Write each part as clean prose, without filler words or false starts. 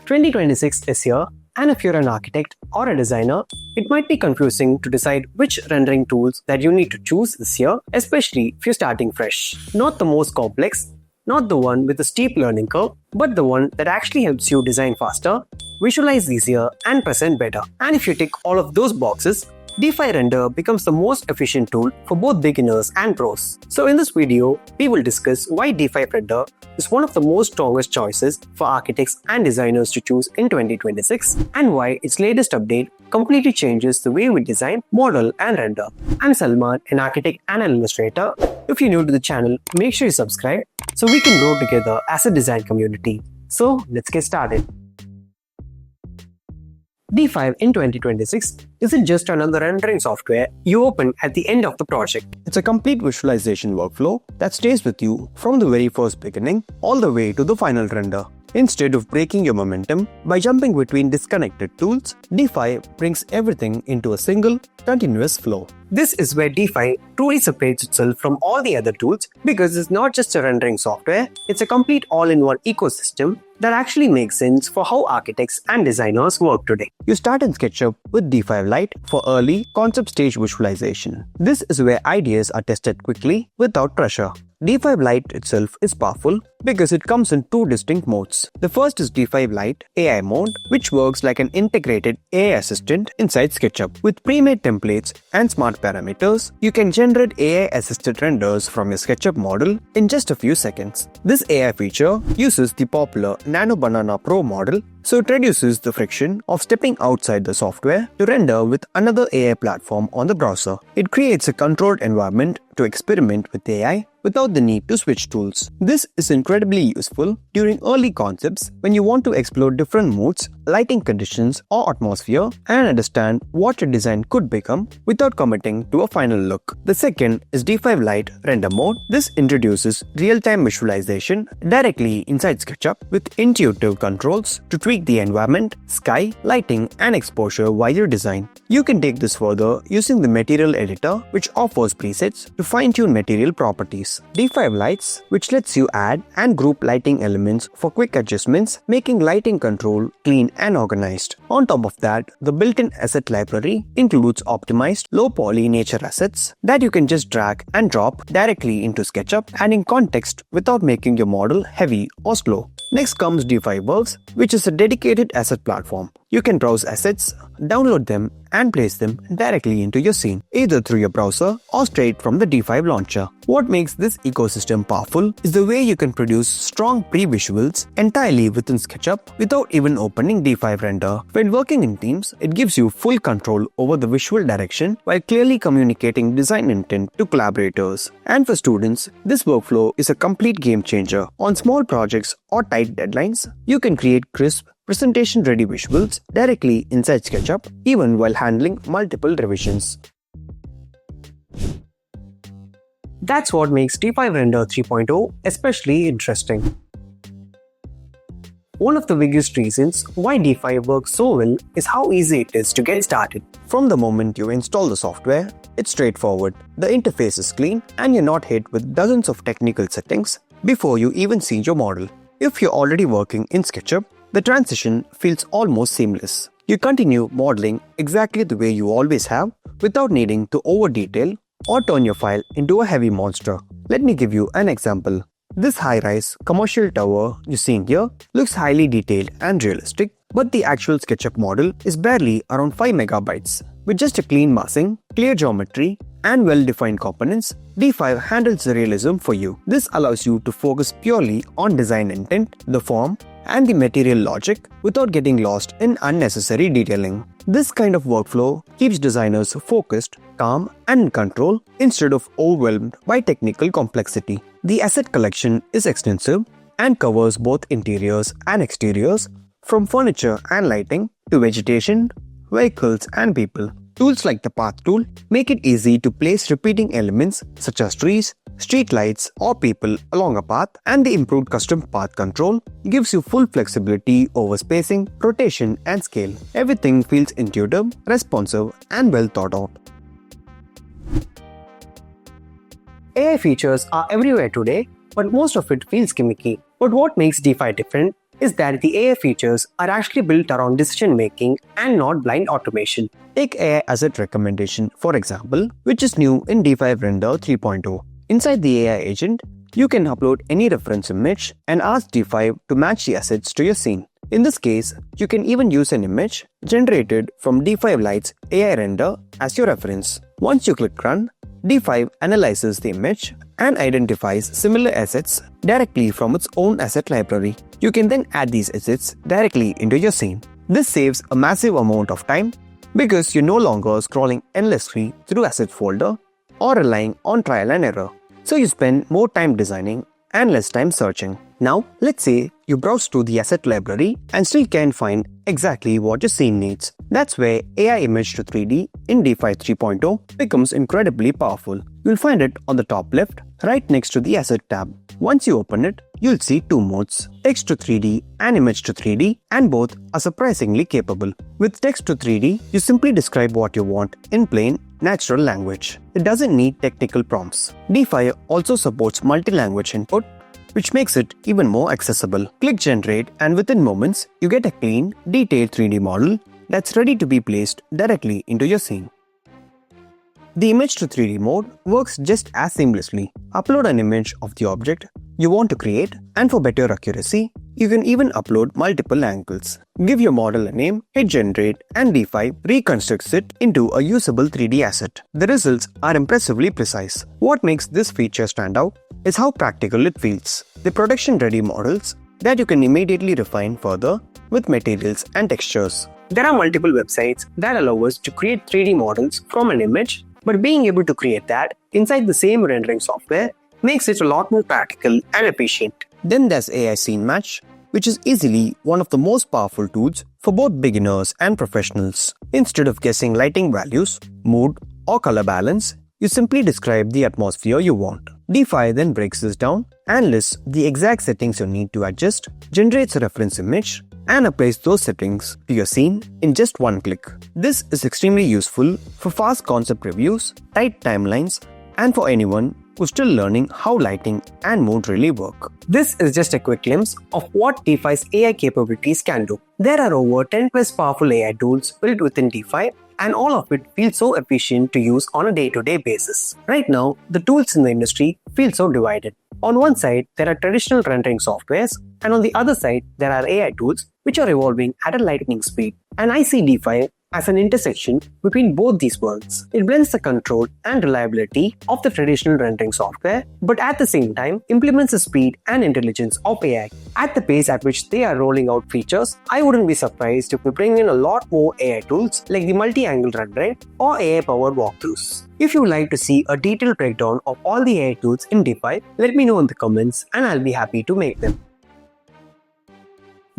2026 is here, and if you're an architect or a designer, it might be confusing to decide which rendering tools that you need to choose this year, especially if you're starting fresh. Not the most complex, not the one with a steep learning curve, but the one that actually helps you design faster, visualize easier, and present better. And if you tick all of those boxes, D5 Render becomes the most efficient tool for both beginners and pros. So in this video, we will discuss why D5 Render is one of the most strongest choices for architects and designers to choose in 2026, and why its latest update completely changes the way we design, model, and render. I'm Salman, an architect and an illustrator. If you're new to the channel, make sure you subscribe so we can grow together as a design community. So let's get started. D5 in 2026 isn't just another rendering software you open at the end of the project. It's a complete visualization workflow that stays with you from the very first beginning all the way to the final render. Instead of breaking your momentum by jumping between disconnected tools, D5 brings everything into a single, continuous flow. This is where D5 truly separates itself from all the other tools, because it's not just a rendering software, it's a complete all-in-one ecosystem that actually makes sense for how architects and designers work today. You start in SketchUp with D5 Lite for early concept stage visualization. This is where ideas are tested quickly without pressure. D5 Lite itself is powerful because it comes in two distinct modes. The first is D5 Lite AI mode, which works like an integrated AI assistant inside SketchUp. With pre-made templates and smart parameters, you can generate AI-assisted renders from your SketchUp model in just a few seconds. This AI feature uses the popular Nano Banana Pro model, so it reduces the friction of stepping outside the software to render with another AI platform on the browser. It creates a controlled environment to experiment with AI without the need to switch tools. This is incredibly useful during early concepts when you want to explore different moods, lighting conditions, or atmosphere, and understand what your design could become without committing to a final look. The second is D5 Lite Render mode. This introduces real-time visualization directly inside SketchUp with intuitive controls to tweak the environment, sky, lighting, and exposure while you design. You can take this further using the material editor, which offers presets to fine-tune material properties. D5 Lights, which lets you add and group lighting elements for quick adjustments, making lighting control clean and organized. On top of that, the built-in asset library includes optimized low-poly nature assets that you can just drag and drop directly into SketchUp, adding context without making your model heavy or slow. Next comes D5 Works, which is a dedicated asset platform. You can browse assets, download them, and place them directly into your scene, either through your browser or straight from the D5 launcher. What makes this ecosystem powerful is the way you can produce strong pre-visuals entirely within SketchUp without even opening D5 Render. When working in teams, it gives you full control over the visual direction while clearly communicating design intent to collaborators. And for students, this workflow is a complete game changer. On small projects or tight deadlines, you can create crisp, presentation-ready visuals directly inside SketchUp, even while handling multiple revisions. That's what makes D5 Render 3.0 especially interesting. One of the biggest reasons why D5 works so well is how easy it is to get started. From the moment you install the software, it's straightforward. The interface is clean and you're not hit with dozens of technical settings before you even see your model. If you're already working in SketchUp, the transition feels almost seamless. You continue modeling exactly the way you always have without needing to over-detail or turn your file into a heavy monster. Let me give you an example. This high-rise commercial tower you're seeing here looks highly detailed and realistic, but the actual SketchUp model is barely around 5 megabytes. With just a clean massing, clear geometry, and well-defined components, D5 handles the realism for you. This allows you to focus purely on design intent, the form, and the material logic without getting lost in unnecessary detailing. This kind of workflow keeps designers focused, calm, and in control instead of overwhelmed by technical complexity. The asset collection is extensive and covers both interiors and exteriors, from furniture and lighting to vegetation, vehicles, and people. Tools like the Path tool make it easy to place repeating elements such as trees, street lights, or people along a path, and the improved custom path control gives you full flexibility over spacing, rotation, and scale. Everything feels intuitive, responsive, and well thought out. AI features are everywhere today, but most of it feels gimmicky. But what makes D5 different is that the AI features are actually built around decision making and not blind automation. Take AI Asset Recommendation, for example, which is new in D5 Render 3.0. Inside the AI agent, you can upload any reference image and ask D5 to match the assets to your scene. In this case, you can even use an image generated from D5 Lite's AI render as your reference. Once you click Run, D5 analyzes the image and identifies similar assets directly from its own asset library. You can then add these assets directly into your scene. This saves a massive amount of time because you're no longer scrolling endlessly through assets folder or relying on trial and error. So you spend more time designing and less time searching. Now, let's say you browse through the asset library and still can't find exactly what your scene needs. That's where AI Image to 3D in D5 3.0 becomes incredibly powerful. You'll find it on the top left, right next to the Asset tab. Once you open it, you'll see two modes, Text to 3D and Image to 3D, and both are surprisingly capable. With Text to 3D, you simply describe what you want in plain, natural language. It doesn't need technical prompts. D5 also supports multi-language input, which makes it even more accessible. Click Generate and within moments, you get a clean, detailed 3D model that's ready to be placed directly into your scene. The Image to 3D mode works just as seamlessly. Upload an image of the object you want to create, and for better accuracy, you can even upload multiple angles. Give your model a name, hit Generate, and D5 reconstructs it into a usable 3D asset. The results are impressively precise. What makes this feature stand out is how practical it feels. The production-ready models that you can immediately refine further with materials and textures. There are multiple websites that allow us to create 3D models from an image, but being able to create that inside the same rendering software makes it a lot more practical and efficient. Then there's AI Scene Match, which is easily one of the most powerful tools for both beginners and professionals. Instead of guessing lighting values, mood, or color balance, you simply describe the atmosphere you want. D5 then breaks this down and lists the exact settings you need to adjust, generates a reference image, and applies those settings to your scene in just one click. This is extremely useful for fast concept reviews, tight timelines, and for anyone who's still learning how lighting and mood really work. This is just a quick glimpse of what D5's AI capabilities can do. There are over 10 plus powerful AI tools built within D5, and all of it feels so efficient to use on a day-to-day basis. Right now, the tools in the industry feel so divided. On one side, there are traditional rendering softwares, and on the other side, there are AI tools which are evolving at a lightning speed. And I see D5 as an intersection between both these worlds. It blends the control and reliability of the traditional rendering software, but at the same time implements the speed and intelligence of AI. At the pace at which they are rolling out features, I wouldn't be surprised if we bring in a lot more AI tools like the multi-angle rendering or AI-powered walkthroughs. If you would like to see a detailed breakdown of all the AI tools in D5, let me know in the comments and I'll be happy to make them.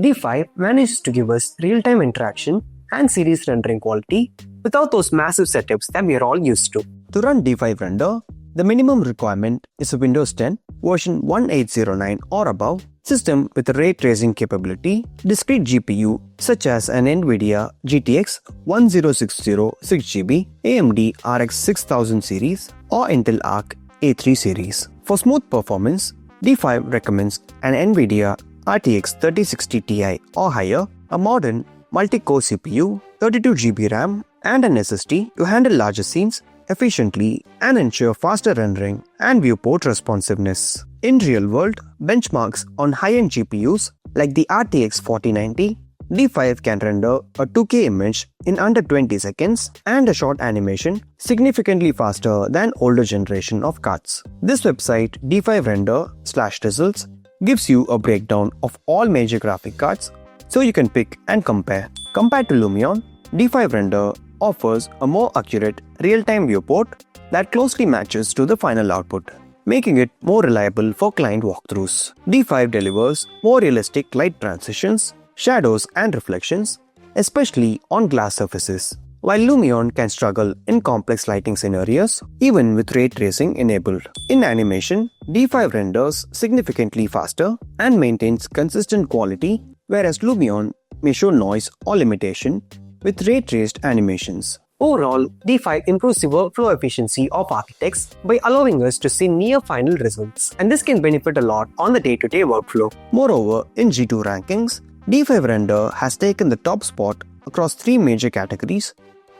D5 manages to give us real-time interaction and series rendering quality without those massive setups that we are all used to. To run D5 Render, the minimum requirement is a Windows 10 version 1809 or above system with a ray tracing capability, discrete GPU such as an NVIDIA GTX 1060 6GB, AMD RX 6000 series, or Intel Arc A3 series. For smooth performance, D5 recommends an NVIDIA RTX 3060 Ti or higher, a modern multi-core CPU, 32GB RAM, and an SSD to handle larger scenes efficiently and ensure faster rendering and viewport responsiveness. In real-world benchmarks on high-end GPUs like the RTX 4090, D5 can render a 2K image in under 20 seconds and a short animation significantly faster than older generation of cards. This website, D5 Render/results, gives you a breakdown of all major graphic cards so you can pick and compare. Compared to Lumion, D5 Render offers a more accurate real-time viewport that closely matches to the final output, making it more reliable for client walkthroughs. D5 delivers more realistic light transitions, shadows and reflections, especially on glass surfaces, while Lumion can struggle in complex lighting scenarios even with ray tracing enabled. In animation, D5 renders significantly faster and maintains consistent quality, whereas Lumion may show noise or limitation with ray-traced animations. Overall, D5 improves the workflow efficiency of architects by allowing us to see near final results, and this can benefit a lot on the day-to-day workflow. Moreover, in G2 rankings, D5 Render has taken the top spot across 3 major categories,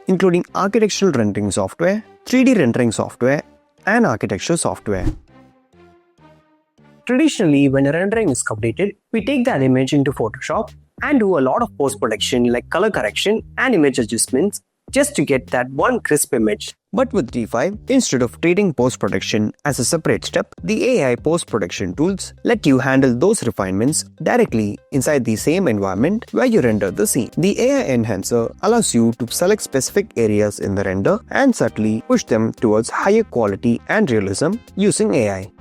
including architectural rendering software, 3D rendering software, and architecture software. Traditionally, when a rendering is completed, we take that image into Photoshop and do a lot of post-production like color correction and image adjustments just to get that one crisp image. But with D5, instead of treating post-production as a separate step, the AI post-production tools let you handle those refinements directly inside the same environment where you render the scene. The AI enhancer allows you to select specific areas in the render and subtly push them towards higher quality and realism using AI.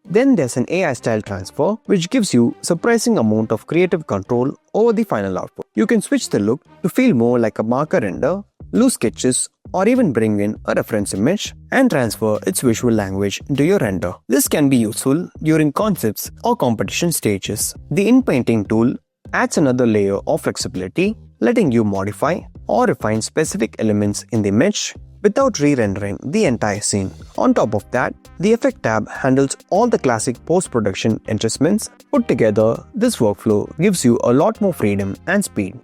Then there's an AI style transfer, which gives you surprising amount of creative control over the final output. You can switch the look to feel more like a marker render, loose sketches, or even bring in a reference image and transfer its visual language into your render. This can be useful during concepts or competition stages. The in-painting tool adds another layer of flexibility, letting you modify or refine specific elements in the image without re-rendering the entire scene. On top of that, the Effect tab handles all the classic post-production adjustments. Put together, this workflow gives you a lot more freedom and speed.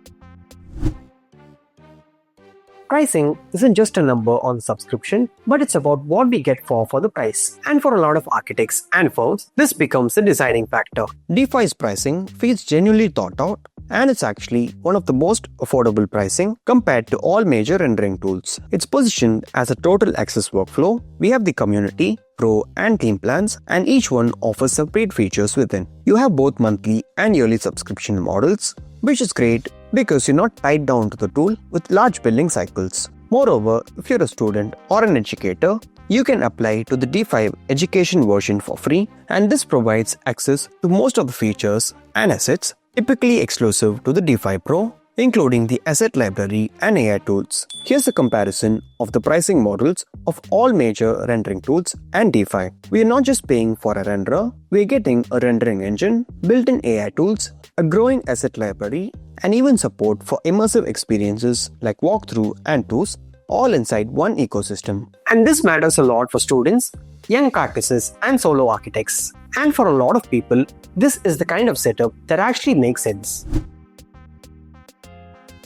Pricing isn't just a number on subscription, but it's about what we get for the price. And for a lot of architects and firms, this becomes the deciding factor. D5's pricing feels genuinely thought out, and it's actually one of the most affordable pricing compared to all major rendering tools. It's positioned as a total access workflow. We have the community, pro and team plans, and each one offers separate features within. You have both monthly and yearly subscription models, which is great because you're not tied down to the tool with large billing cycles. Moreover, if you're a student or an educator, you can apply to the D5 education version for free, and this provides access to most of the features and assets typically exclusive to the D5 Pro, including the asset library and AI tools. Here's a comparison of the pricing models of all major rendering tools and D5. We are not just paying for a renderer, we are getting a rendering engine, built-in AI tools, a growing asset library, and even support for immersive experiences like walkthrough and tours, all inside one ecosystem. And this matters a lot for students, young practices, and solo architects. And for a lot of people, this is the kind of setup that actually makes sense.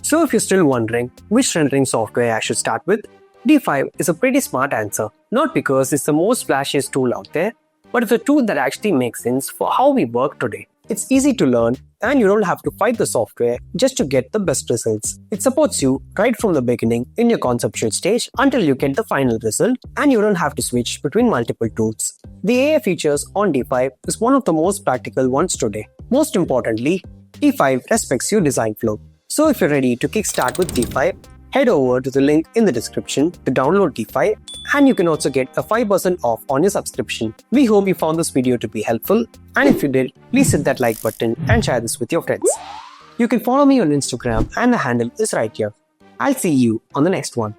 So if you're still wondering which rendering software I should start with, D5 is a pretty smart answer. Not because it's the most flashiest tool out there, but it's a tool that actually makes sense for how we work today. It's easy to learn, and you don't have to fight the software just to get the best results. It supports you right from the beginning in your conceptual stage until you get the final result, and you don't have to switch between multiple tools. The AI features on D5 is one of the most practical ones today. Most importantly, D5 respects your design flow. So if you're ready to kickstart with D5, head over to the link in the description to download D5, and you can also get a 5% off on your subscription. We hope you found this video to be helpful, and if you did, please hit that like button and share this with your friends. You can follow me on Instagram, and the handle is right here. I'll see you on the next one.